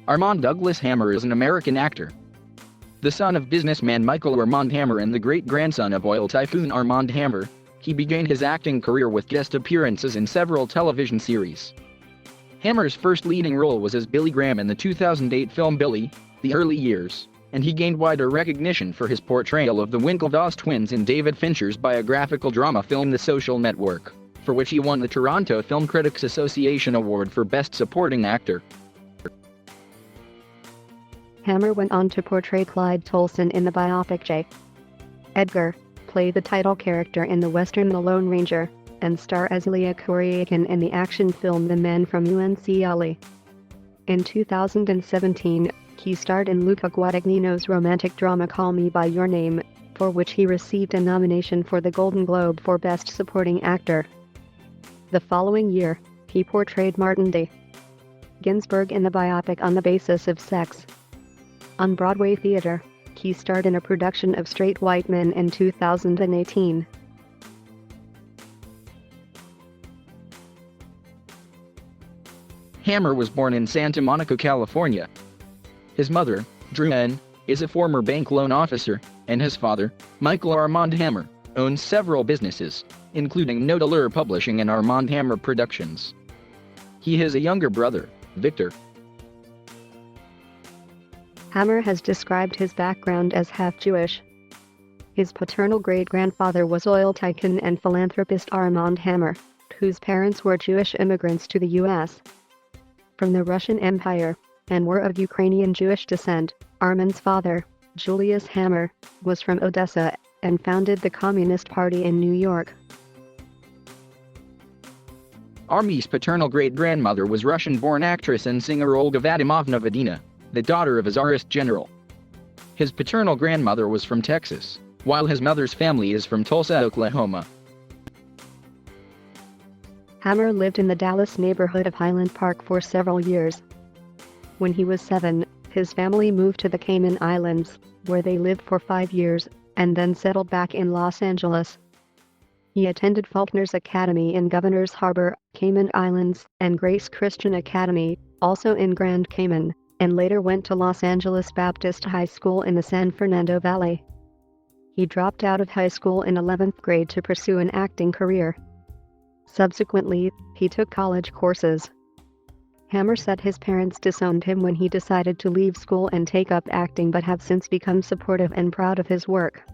Armand Douglas Hammer is an American actor. The son of businessman Michael Armand Hammer and the great-grandson of oil tycoon Armand Hammer, he began his acting career with guest appearances in several television series. Hammer's first leading role was as Billy Graham in the 2008 film Billy, The Early Years, and he gained wider recognition for his portrayal of the Winklevoss twins in David Fincher's biographical drama film The Social Network, for which he won the Toronto Film Critics Association Award for Best Supporting Actor. Hammer went on to portray Clyde Tolson in the biopic J. Edgar, play the title character in the western The Lone Ranger, and star as Leah Kuryakin in the action film The Men from UNCLE. In 2017, he starred in Luca Guadagnino's romantic drama Call Me By Your Name, for which he received a nomination for the Golden Globe for Best Supporting Actor. The following year, he portrayed Martin D. Ginsburg in the biopic On the Basis of Sex. On Broadway theater, he starred in a production of Straight White Men in 2018. Hammer was born in Santa Monica, California. His mother, Drew N., is a former bank loan officer, and his father, Michael Armand Hammer, owns several businesses, including Nodelure Publishing and Armand Hammer Productions. He has a younger brother, Victor. Hammer has described his background as half-Jewish. His paternal great-grandfather was oil tycoon and philanthropist Armand Hammer, whose parents were Jewish immigrants to the U.S. from the Russian Empire, and were of Ukrainian Jewish descent. Armand's father, Julius Hammer, was from Odessa and founded the Communist Party in New York. Armie's paternal great-grandmother was Russian-born actress and singer Olga Vadimovna Vadina, the daughter of a Tsarist general. His paternal grandmother was from Texas, while his mother's family is from Tulsa, Oklahoma. Hammer lived in the Dallas neighborhood of Highland Park for several years. When he was 7, his family moved to the Cayman Islands, where they lived for 5 years, and then settled back in Los Angeles. He attended Faulkner's Academy in Governor's Harbor, Cayman Islands, and Grace Christian Academy, also in Grand Cayman, and later went to Los Angeles Baptist High School in the San Fernando Valley. He dropped out of high school in 11th grade to pursue an acting career. Subsequently, he took college courses. Hammer said his parents disowned him when he decided to leave school and take up acting, but have since become supportive and proud of his work.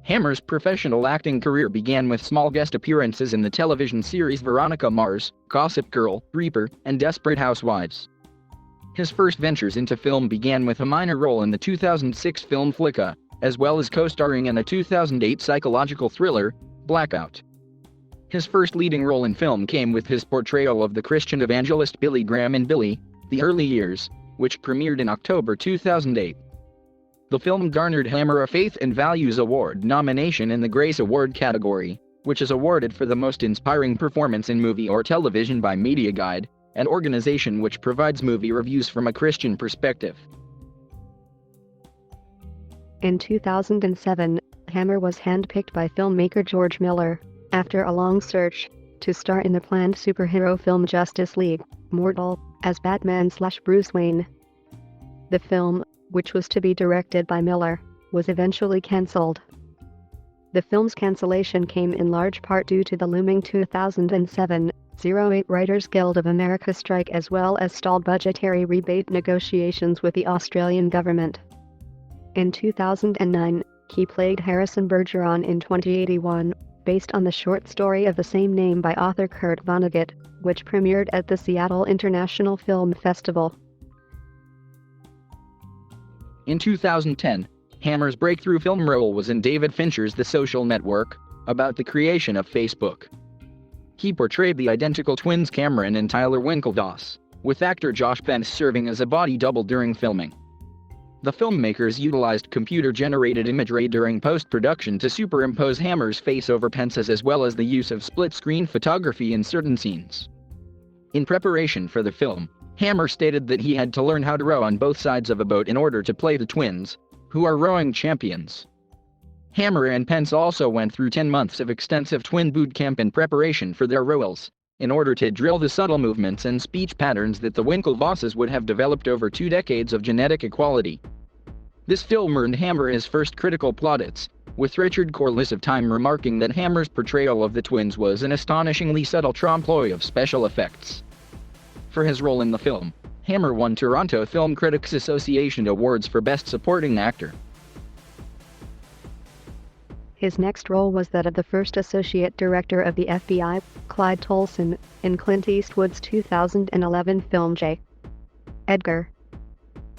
Hammer's professional acting career began with small guest appearances in the television series Veronica Mars, Gossip Girl, Reaper, and Desperate Housewives. His first ventures into film began with a minor role in the 2006 film Flicka, as well as co-starring in the 2008 psychological thriller, Blackout. His first leading role in film came with his portrayal of the Christian evangelist Billy Graham in Billy, The Early Years, which premiered in October 2008. The film garnered Hammer a Faith and Values Award nomination in the Grace Award category, which is awarded for the most inspiring performance in movie or television by Media Guide, an organization which provides movie reviews from a Christian perspective. In 2007, Hammer was handpicked by filmmaker George Miller, after a long search, to star in the planned superhero film Justice League, Mortal, as Batman/Bruce Wayne. The film, which was to be directed by Miller, was eventually cancelled. The film's cancellation came in large part due to the looming 2007-08 Writers Guild of America strike, as well as stalled budgetary rebate negotiations with the Australian government. In 2009, he played Harrison Bergeron in 2081, based on the short story of the same name by author Kurt Vonnegut, which premiered at the Seattle International Film Festival. In 2010, Hammer's breakthrough film role was in David Fincher's The Social Network, about the creation of Facebook. He portrayed the identical twins Cameron and Tyler Winklevoss, with actor Josh Pence serving as a body double during filming. The filmmakers utilized computer-generated imagery during post-production to superimpose Hammer's face over Pence's, as well as the use of split-screen photography in certain scenes. In preparation for the film, Hammer stated that he had to learn how to row on both sides of a boat in order to play the twins, who are rowing champions. Hammer and Pence also went through 10 months of extensive twin boot camp in preparation for their roles, in order to drill the subtle movements and speech patterns that the Winklevosses would have developed over 2 decades of genetic equality. This film earned Hammer his first critical plaudits, with Richard Corliss of Time remarking that Hammer's portrayal of the twins was an astonishingly subtle trompe-l'oeil of special effects. For his role in the film, Hammer won Toronto Film Critics Association Awards for Best Supporting Actor. His next role was that of the first Associate Director of the FBI, Clyde Tolson, in Clint Eastwood's 2011 film J. Edgar.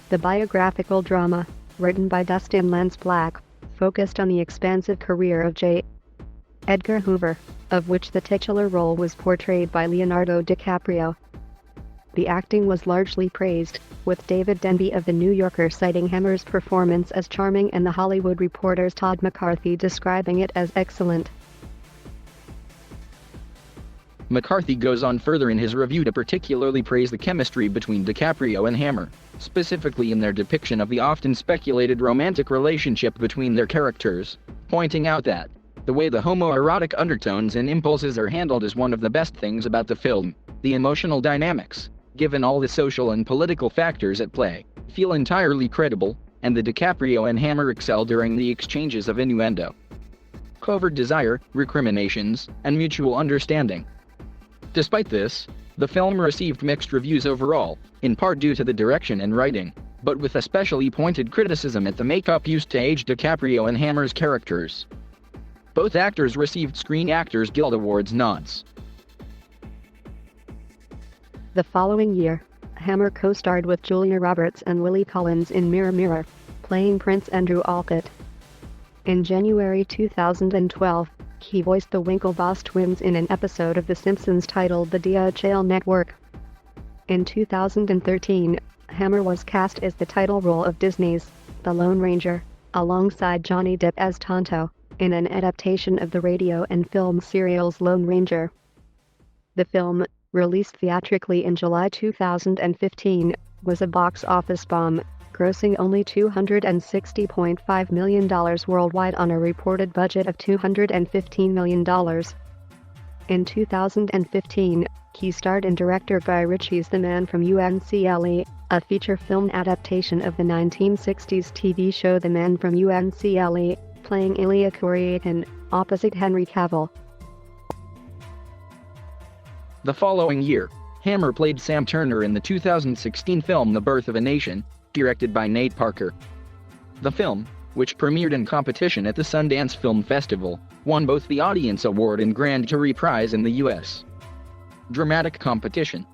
The biographical drama, written by Dustin Lance Black, focused on the expansive career of J. Edgar Hoover, of which the titular role was portrayed by Leonardo DiCaprio. The acting was largely praised, with David Denby of The New Yorker citing Hammer's performance as charming and The Hollywood Reporter's Todd McCarthy describing it as excellent. McCarthy goes on further in his review to particularly praise the chemistry between DiCaprio and Hammer, specifically in their depiction of the often speculated romantic relationship between their characters, pointing out that the way the homoerotic undertones and impulses are handled is one of the best things about the film. The emotional dynamics, given all the social and political factors at play, feel entirely credible, and the DiCaprio and Hammer excel during the exchanges of innuendo, covert desire, recriminations, and mutual understanding. Despite this, the film received mixed reviews overall, in part due to the direction and writing, but with especially pointed criticism at the makeup used to age DiCaprio and Hammer's characters. Both actors received Screen Actors Guild Awards nods. The following year, Hammer co-starred with Julia Roberts and Lily Collins in Mirror Mirror, playing Prince Andrew Alcott. In January 2012, he voiced the Winklevoss twins in an episode of The Simpsons titled The DHL Network. In 2013, Hammer was cast as the title role of Disney's The Lone Ranger, alongside Johnny Depp as Tonto, in an adaptation of the radio and film serials Lone Ranger. The film, released theatrically in July 2015, was a box office bomb, grossing only $260.5 million worldwide on a reported budget of $215 million. In 2015, he starred in director Guy Ritchie's The Man from UNCLE, a feature film adaptation of the 1960s TV show The Man from UNCLE, playing Ilya Kuryakin, opposite Henry Cavill. The following year, Hammer played Sam Turner in the 2016 film The Birth of a Nation, directed by Nate Parker. The film, which premiered in competition at the Sundance Film Festival, won both the Audience Award and Grand Jury Prize in the U.S. Dramatic competition.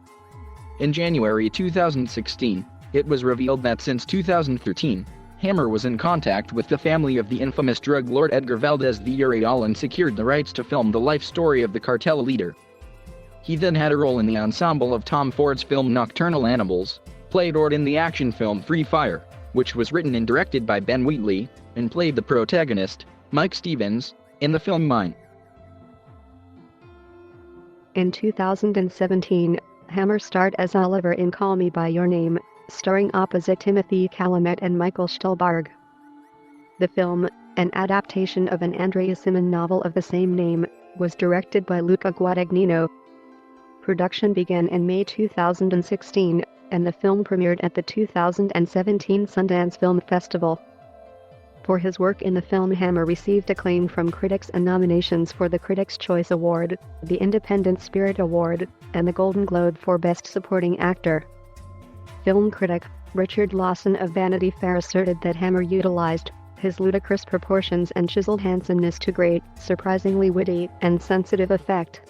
In January 2016, it was revealed that since 2013, Hammer was in contact with the family of the infamous drug lord Edgar Valdez the Uriel and secured the rights to film the life story of the cartel leader. He then had a role in the ensemble of Tom Ford's film Nocturnal Animals, played Ord in the action film Free Fire, which was written and directed by Ben Wheatley, and played the protagonist, Mike Stevens, in the film Mine. In 2017, Hammer starred as Oliver in Call Me By Your Name, starring opposite Timothy Chalamet and Michael Stuhlbarg. The film, an adaptation of an Andrea Simon novel of the same name, was directed by Luca Guadagnino. Production began in May 2016, and the film premiered at the 2017 Sundance Film Festival. For his work in the film, Hammer received acclaim from critics and nominations for the Critics' Choice Award, the Independent Spirit Award, and the Golden Globe for Best Supporting Actor. Film critic Richard Lawson of Vanity Fair asserted that Hammer utilized his ludicrous proportions and chiseled handsomeness to great, surprisingly witty, and sensitive effect.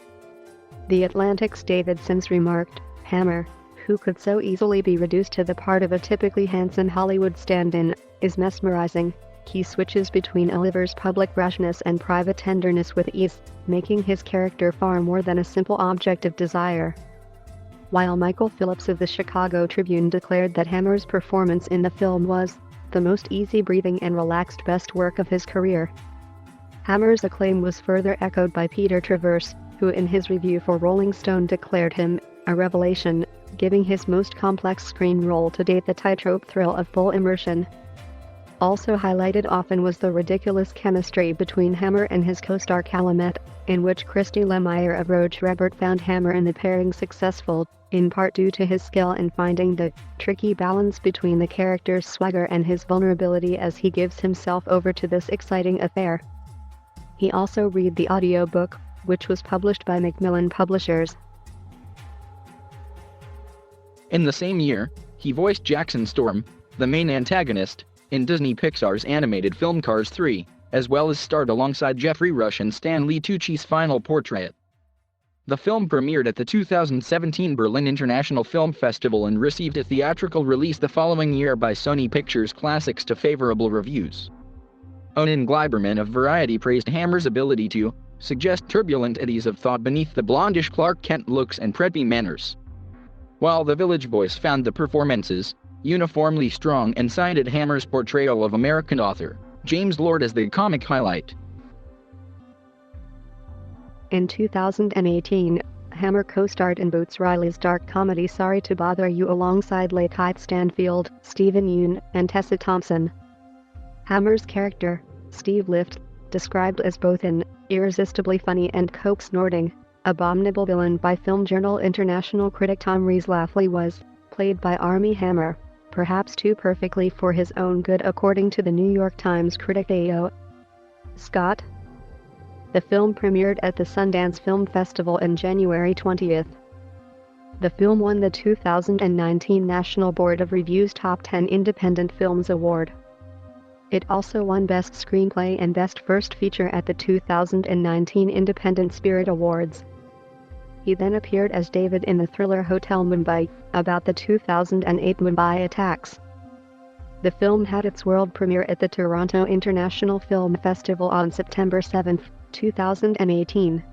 The Atlantic's David Sims remarked, "Hammer, who could so easily be reduced to the part of a typically handsome Hollywood stand-in, is mesmerizing. He switches between Oliver's public brashness and private tenderness with ease, making his character far more than a simple object of desire." While Michael Phillips of the Chicago Tribune declared that Hammer's performance in the film was the most easy-breathing and relaxed best work of his career. Hammer's acclaim was further echoed by Peter Travers, who in his review for Rolling Stone declared him a revelation, giving his most complex screen role to date the tightrope thrill of full immersion. Also highlighted often was the ridiculous chemistry between Hammer and his co-star Calumet, in which Christy Lemire of Roach Rebert found Hammer and the pairing successful, in part due to his skill in finding the tricky balance between the character's swagger and his vulnerability as he gives himself over to this exciting affair. He also read the audiobook, which was published by Macmillan Publishers. In the same year, he voiced Jackson Storm, the main antagonist, in Disney Pixar's animated film Cars 3, as well as starred alongside Jeffrey Rush and Stanley Tucci's Final Portrait. The film premiered at the 2017 Berlin International Film Festival and received a theatrical release the following year by Sony Pictures Classics to favorable reviews. Onan Gleiberman of Variety praised Hammer's ability to suggest turbulent eddies of thought beneath the blondish Clark Kent looks and preppy manners, while the Village Voice found the performances uniformly strong and cited Hammer's portrayal of American author James Lord as the comic highlight. In 2018, Hammer co-starred in Boots Riley's dark comedy Sorry to Bother You alongside Lakeith Stanfield, Stephen Yeun, and Tessa Thompson. Hammer's character, Steve Lift, described as both an irresistibly funny and coke-snorting, abominable villain by Film Journal International critic Tom Rees-Lafley, was played by Armie Hammer, perhaps too perfectly for his own good according to the New York Times critic A.O. Scott. The film premiered at the Sundance Film Festival on January 20th. The film won the 2019 National Board of Review's Top 10 Independent Films Award. It also won Best Screenplay and Best First Feature at the 2019 Independent Spirit Awards. He then appeared as David in the thriller Hotel Mumbai, about the 2008 Mumbai attacks. The film had its world premiere at the Toronto International Film Festival on September 7, 2018.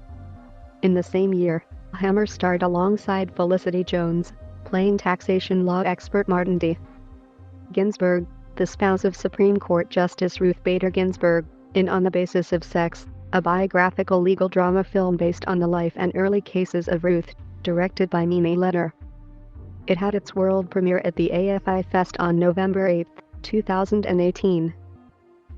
In the same year, Hammer starred alongside Felicity Jones, playing taxation law expert Martin D. Ginsburg, the spouse of Supreme Court Justice Ruth Bader Ginsburg, in On the Basis of Sex, a biographical legal drama film based on the life and early cases of Ruth, directed by Mimi Leder. It had its world premiere at the AFI Fest on November 8, 2018.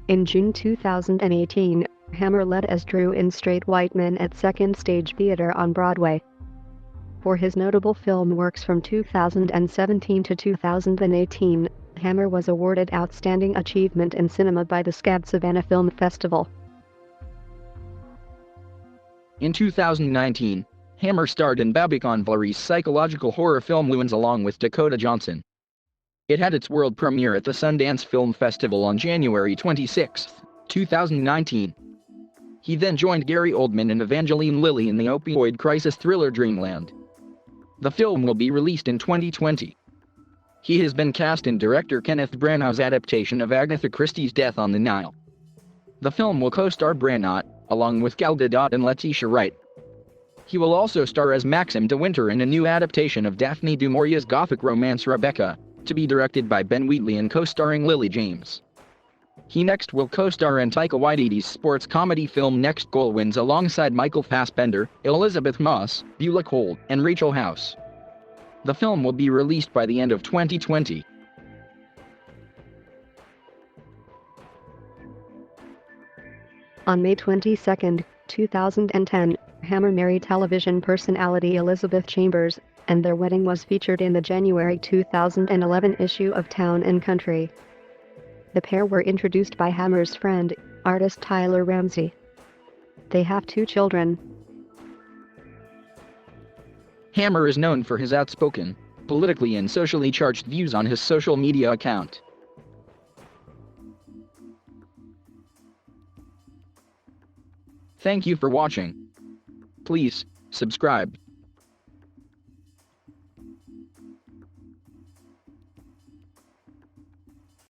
In June 2018, Hammer led as Drew in Straight White Men at Second Stage Theater on Broadway. For his notable film works from 2017 to 2018, Hammer was awarded Outstanding Achievement in Cinema by the Scab Savannah Film Festival. In 2019, Hammer starred in Babak Anwari's psychological horror film Loons along with Dakota Johnson. It had its world premiere at the Sundance Film Festival on January 26, 2019. He then joined Gary Oldman and Evangeline Lilly in the opioid crisis thriller Dreamland. The film will be released in 2020. He has been cast in director Kenneth Branagh's adaptation of Agatha Christie's Death on the Nile. The film will co-star Branagh, along with Gal Gadot and Letitia Wright. He will also star as Maxim de Winter in a new adaptation of Daphne du Maurier's gothic romance Rebecca, to be directed by Ben Wheatley and co-starring Lily James. He next will co-star in Taika Waititi's sports comedy film Next Goal Wins alongside Michael Fassbender, Elizabeth Moss, Beulah Cole, and Rachel House. The film will be released by the end of 2020. On May 22, 2010, Hammer married television personality Elizabeth Chambers, and their wedding was featured in the January 2011 issue of Town and Country. The pair were introduced by Hammer's friend, artist Tyler Ramsey. They have 2 children. Hammer is known for his outspoken, politically and socially charged views on his social media account. Thank you for watching. Please subscribe.